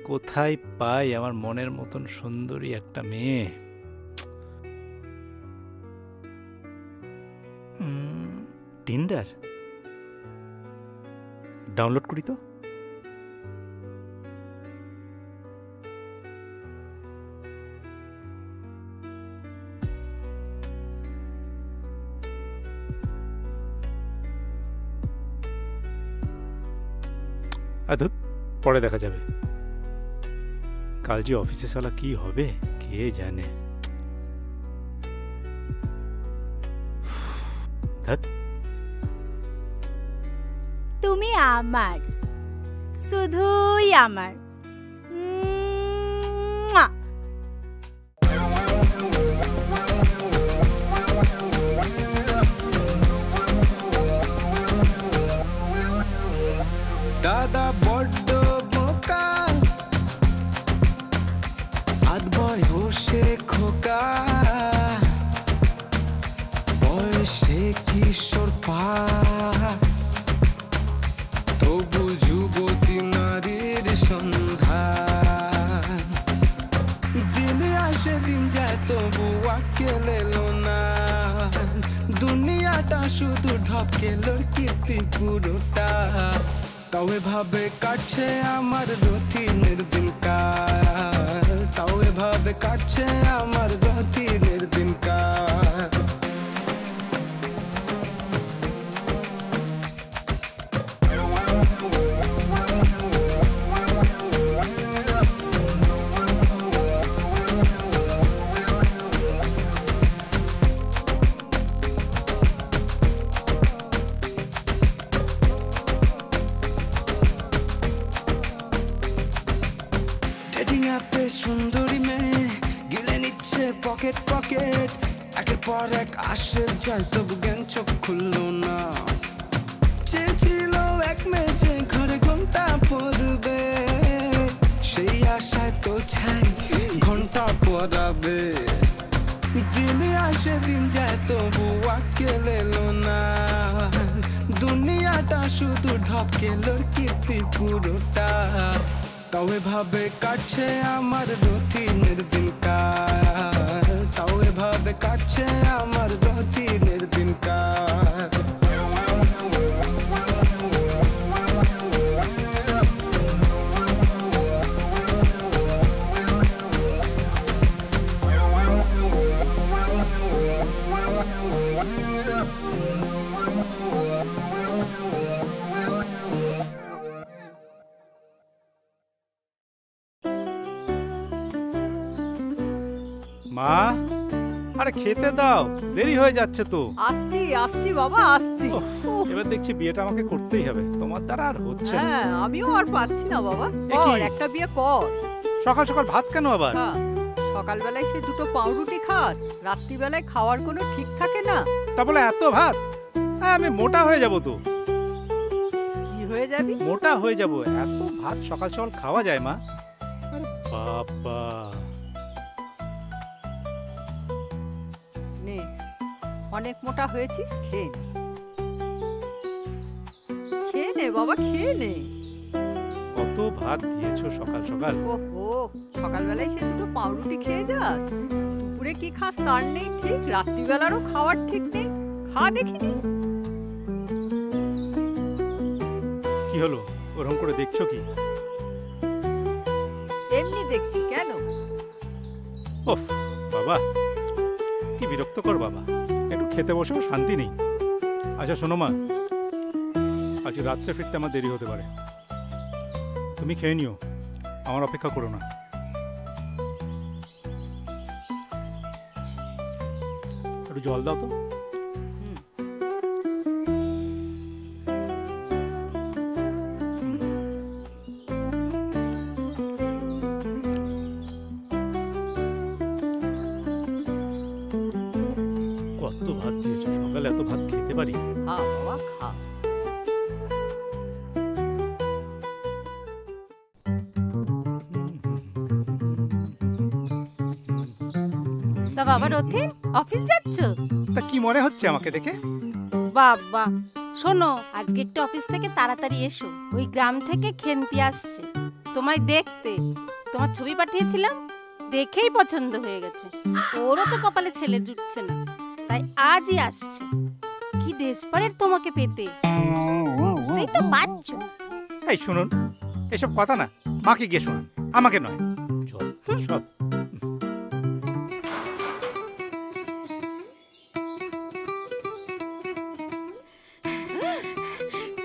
কোথায় পাই আমার মনের মতন সুন্দরী একটা মেয়ে? টিন্ডার ডাউনলোড করি তো। আদত পরে দেখা যাবে। কাল যে অফিসে সালা কি হবে কে জানে। তুমি আমার, শুধুই আমার। দাদা বড্ড বোকা, আধ বয়সে খোকা, বয়সে কিশোর পা, তবু যুবতী নারীর সন্ধান। দিনে আসে দিন যায় তবু আকেল এলো না, দুনিয়াটা শুধু ঢপকে লড়কিতে পুরোটা। তাও এভাবে কাটছে আমার রথিনের দিনকার, তাও এভাবে কাটছে আমার রথিনের দিনকার। সুন্দরী মেয়ে গিলে নিচ্ছে পকেট পকেট, একের পর এক আসে যায় তবু জ্ঞান চোখ খুললো না। চেয়েছিল এক মেয়ে যে ঘরে ঘন্টা পড়বে, সেই আশায় তো ছাই ঘন্টা পড়াবে। দিনে আসে দিন যায় তবু আকেল এলো না, দুনিয়াটা শুধু ঢপকে লড়কিতে পুরোটা। তাও এভাবে কাটছে আমার রথিনের দিনকার, তাও এভাবে কাটছে আমার রথিনের দিনকার। মা, আরে খেতে দাও, দেরি হয়ে যাচ্ছে তো। আসছি আসছি বাবা আসছি। এবার দেখছি বিয়েটা আমাকে করতেই হবে, তোমার দ্বারা আর হচ্ছে না। হ্যাঁ আমিও আর পাচ্ছি না বাবা, কর একটা বিয়ে কর। সকাল সকাল ভাত কেন আবার? সকালবেলায় সে দুটো পাউরুটি খাস, রাত্রিবেলায় খাওয়ার কোনো ঠিক থাকে না। তা বলে এত ভাত? আমি মোটা হয়ে যাব তো। কি হয়ে যাবি? মোটা হয়ে যাব, এত ভাত সকাল সকাল খাওয়া যায় মা? আরে বাবা, নে অনেক মোটা হয়েছিস, খেয়ে নে, খেয়ে নে বাবা, খেয়ে নে। কত ভাত দিয়েছো সকাল সকাল। ওহো, সকালবেলায় সে দুটো পাউরুটি খেয়ে যাস, দুপুরে কি খাস তার নেই ঠিক, রাত্রিবেলারও খাওয়ার ঠিক নেই। খা দেখিনি। কি হলো, ওরকম করে দেখছো কি? এমনি দেখছি। কেন? ওফ বাবা, কি বিরক্তকর বাবা, একটু খেতে বসেও শান্তি নেই। আচ্ছা শোনো মা, আজ রাত্রে ফিরতে আমার দেরি হতে পারে, তুমি খেয়ে নিও, আমার অপেক্ষা করো না। একটু জল দাও তো। কত ভাত দিয়েছো, সকালে এত ভাত খেতে পারি? খা বাবা খা। তা বাবা রথিন, অফিস যাচ্ছ? তা কি মনে হচ্ছে আমাকে দেখে? বাবা শোনো, আজকে একটু অফিস থেকে তাড়াতাড়ি এসো, ওই গ্রাম থেকে খেন্তি আসছে। তোমায় দেখতে, তোমার ছবি পাঠিয়েছিলাম, দেখেই পছন্দ হয়ে গেছে। ওরও তো কপালে ছেলে জুটছে না, তাই আজই আসছে। কি ডেসপারেট তোমাকে পেতে, বুঝতেই তো পারছো। এই শুনুন, এসব কথা না মাকে গিয়ে শোনান, আমাকে নয়। সব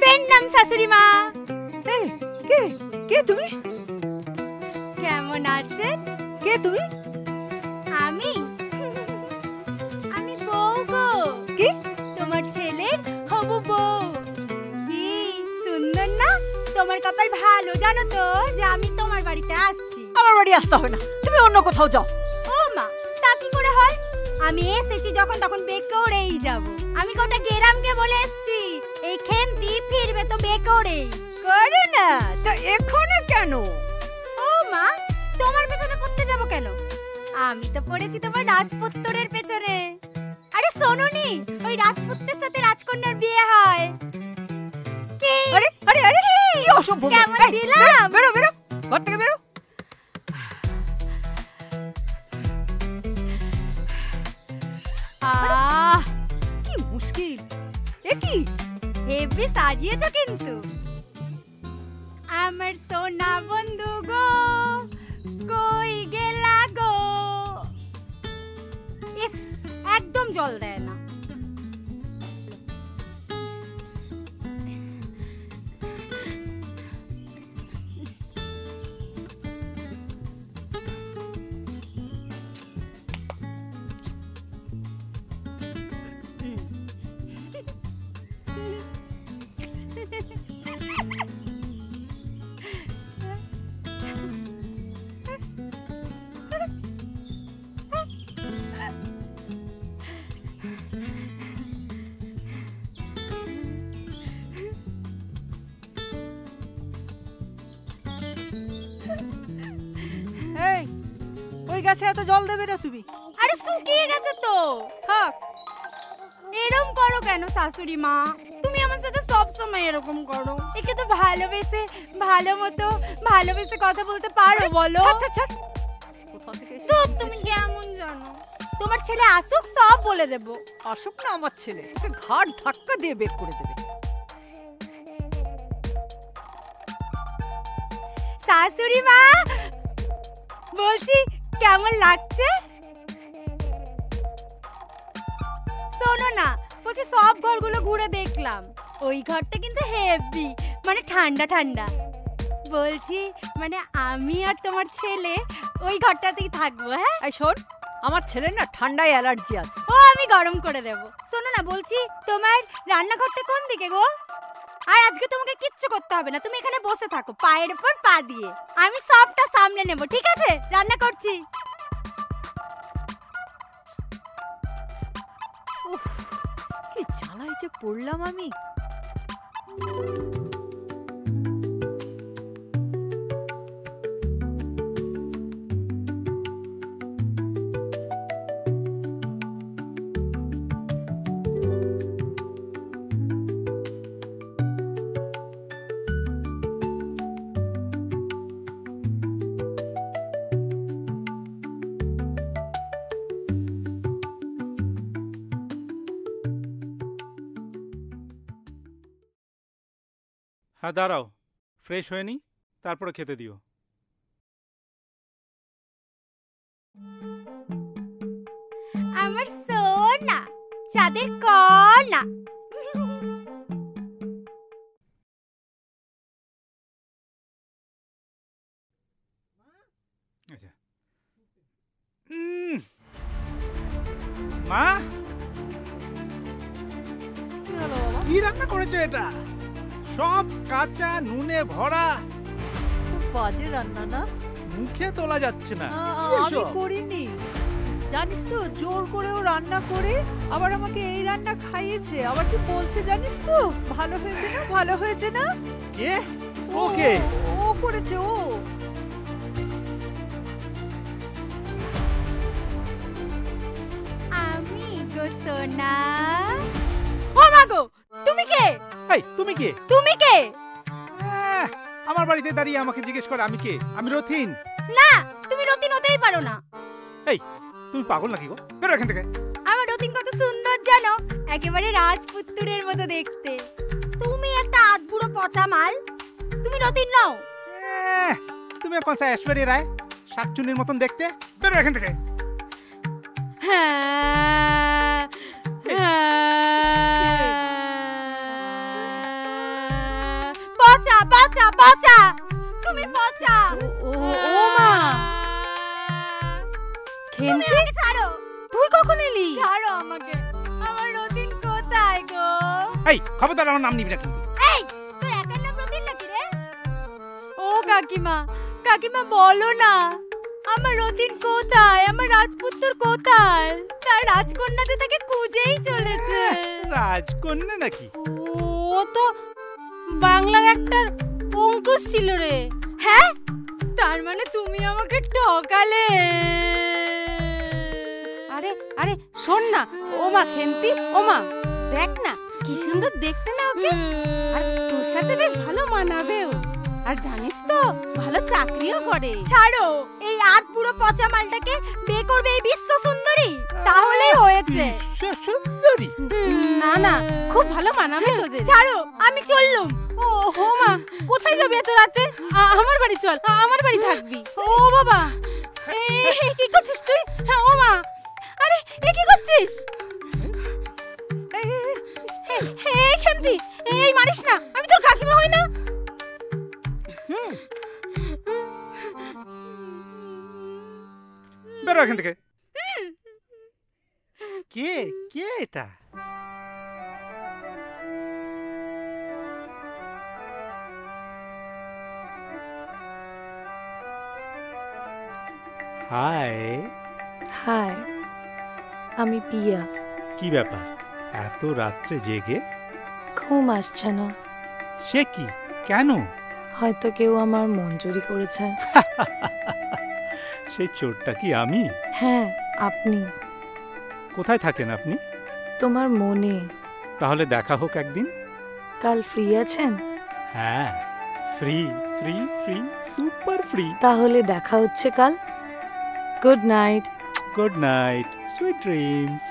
প্রণাম শাশুড়ি মা। এই, কে কে তুমি? কেমন আছেন? কে তুমি? আমি আমি বউ গো। কি? তোমার ছেলের হবু বউ। কি সুন্দর না? তোমার কপাল ভালো জানো তো যে আমি তোমার বাড়িতে আসছি। আমার বাড়ি আসতে হবে না, তুমি অন্য কোথাও যাও। ও মা, তা কি করে হয়? আমি এসেছি যখন তখন বে করেই যাব। আমি গোটা গ্রামকে বলে এসেছি এই খেমতি ফিরবে তো বে করেই। করে না তো এখনো কেন? ও মা, তোমার পেছনে পড়তে যাব কেন? আমি তো পড়েছি তোমার রাজপুত্তরের পেছনে। আরে শোনোনি, ওই রাজপুত্রের সাথে রাজকন্যার বিয়ে হয়। কি? আরে আরে আরে কি অসভ্য! কেমন এই, দিলাম? বেরো বেরো, ঘর থেকে বেরো। আহ, কি মুশকিল! এ কি? হেব্বি সাজিয়েছো কিন্তু। আমার সোনা বন্ধু গো, কই গেলা গো? ইস, একদম জল দেয় না। এই, ওই গাছে এত জল দেবে না তুমি। আরে শুকিয়ে গেছে তো। থাক। এরকম করো কেন শাশুড়ি মা? তুমি আমার সাথে সব সময় এরকম করো। একে তো ভালোবেসে ভালো মতো ভালোবেসে কথা বলতে পারো বলো? ছাড় ছাড় ছাড়। কোথা থেকে এসে- তো তুমি কেমন জানো? তোমার ছেলে আসুক সব বলে দেব। আসুক না আমার ছেলে, ওকে ঘাট ধাক্কা দিয়ে বের করে দেবে। শাশুড়ি মা, বলছি কেমন লাগছে? শোনো না, বলছি সব ঘরগুলো ঘুরে দেখলাম, ওই ঘরটা কিন্তু হেভি, মানে ঠান্ডা ঠান্ডা। বলছি মানে আমি আর তোমার ছেলে ওই ঘরটাতেই থাকবো। হ্যাঁ, এই শোন, আমার ছেলের না ঠান্ডায় অ্যালার্জি আছে। ও আমি গরম করে দেব। শোনো না, বলছি তোমার রান্নাঘরটা কোন দিকে গো? আর আজকে তোমাকে কিচ্ছু করতে হবে না, তুমি এখানে বসে থাকো পায়ের উপর পা দিয়ে। আমি সবটা সামলে নেব, ঠিক আছে? রান্না করছি। উফ, কি জ্বালায় যে পড়লাম আমি। হ্যাঁ দাঁড়াও, ফ্রেশ হয়ে নি, তারপরে খেতে দিও। আমার সোনা, চাঁদের কণা। আচ্ছা। মা, কি হলো বাবা? কি রান্না করেছো এটা? সব কাঁচা নুনে ভরা, খুব বাজে রান্না না? মুখে তোলা যাচ্ছে না। কি আমি এসব? করিনি, জানিস তো, জোর করেও রান্না করে আবার আমাকে এই রান্না খাইয়েছে। আবার কি বলছে জানিস তো? ভালো হয়েছে না, ভালো হয়েছে না? কে? ওকে ও করেছে ও। আমি গো সোনা। ও মা গো, তুমি কে? এই তুমি কে? তুমি কে? আহ, আমার বাড়িতে দাঁড়িয়ে আমাকে জিজ্ঞেস করে আমি কে? আমি রথিন। না, তুমি রতিন হতেই পারো না। এই, তুমি পাগল নাকি গো? বেরো এখান থেকে। আমার রতিন কত সুন্দর জানো, একেবারে রাজপুত্রের মতো দেখতে। তুমি একটা আধবুড়ো পচা মাল, তুমি রতিন নও। তুমি কোন সা ঐশ্বরিয়া রায়, শাকচুনির মতন দেখতে? বেরো এখান থেকে। হ্যাঁ, পচা পচা পচা, তুমি পচা। ও মা, তুমি খেন্তি আমাকে ছাড়ো, তুই কখন এলি? ছাড়ো আমাকে। আমার রতিন কোথায় গো? এই, খবরদার আমার নাম নিবি না কিন্তু। এই, তোর একার নাম রতিন নাকি রে? ও কাকিমা, কাকিমা বলো না, আমার রতিন কোথায়? আমার রাজপুত্র কোথায়? তার রাজকন্যা যে তাকে খুঁজেই চলেছে। রাজকন্যা নাকি? ও তো বাংলার একটা অঙ্কুশ ছিল রে। হ্যাঁ, তার মানে তুমি আমাকে ঠকালে। আরে আরে শোন না, ও মা খেন্তি, ও মা দেখ না কি সুন্দর দেখতে না ওকে, আর তোর সাথে বেশ ভালো মানাবেও, আর জানিস তো ভালো চাকরিও করে। ছাড়ো, এই আধ পুরো পচা মালটাকে বিয়ে করবে এই বিশ্ব সুন্দরী, তাহলেই হয়েছে। সুন্দরী? না না, খুব ভালো মানাবে তোদের। ছাড়ো, আমি চললুম। ও হো মা, কোথায় যাবি এত রাতে? আমার বাড়ি চল, আমার বাড়ি থাকবি। ও বাবা, কি করছিস তুই? হ্যাঁ ও মা, আরে এ কি করছিস? খেন্তি, এই মারিস না, আমি তোর কাকিমা হই না? বেরো এখান থেকে। কে কে এটা? হাই। হাই, আমি পিয়া। কি ব্যাপার, এত রাত্রে জেগে? ঘুম আসছে না। সে কি, কেন? হয়তো কেউ আমার মন চুরি করেছে। সেই চোরটা কি আমি? হ্যাঁ, আপনি। কোথায় থাকেন আপনি? তোমার মনে। তাহলে দেখা হোক একদিন। কাল ফ্রি আছেন? হ্যাঁ, free free free, super free. তাহলে দেখা হচ্ছে কাল। Good night. Good night, sweet dreams.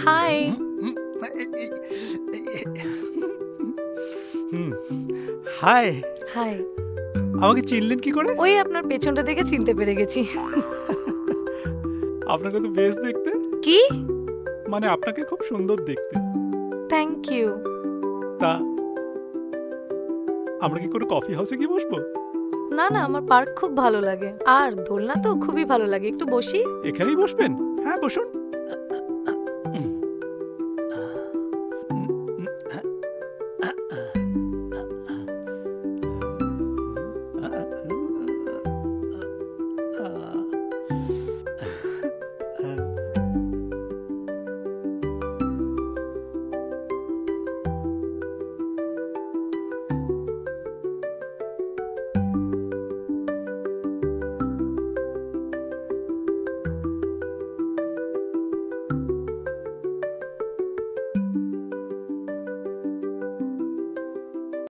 Hi. Hi. Hi. আমাকে চিনলেন কি করে? ওই আপনার পেছনটা দেখে চিনতে পেরে গেছি। আপনাকে তো বেশ দেখতে। কি? মানে আপনাকে খুব সুন্দর দেখতে। Thank you. তা আমরা কি কোনো কফি হাউসে কি বসবো? না না, আমার পার্ক খুব ভালো লাগে, আর দোলনা তো খুবই ভালো লাগে। একটু বসি? এখানেই বসবেন? হ্যাঁ বসুন।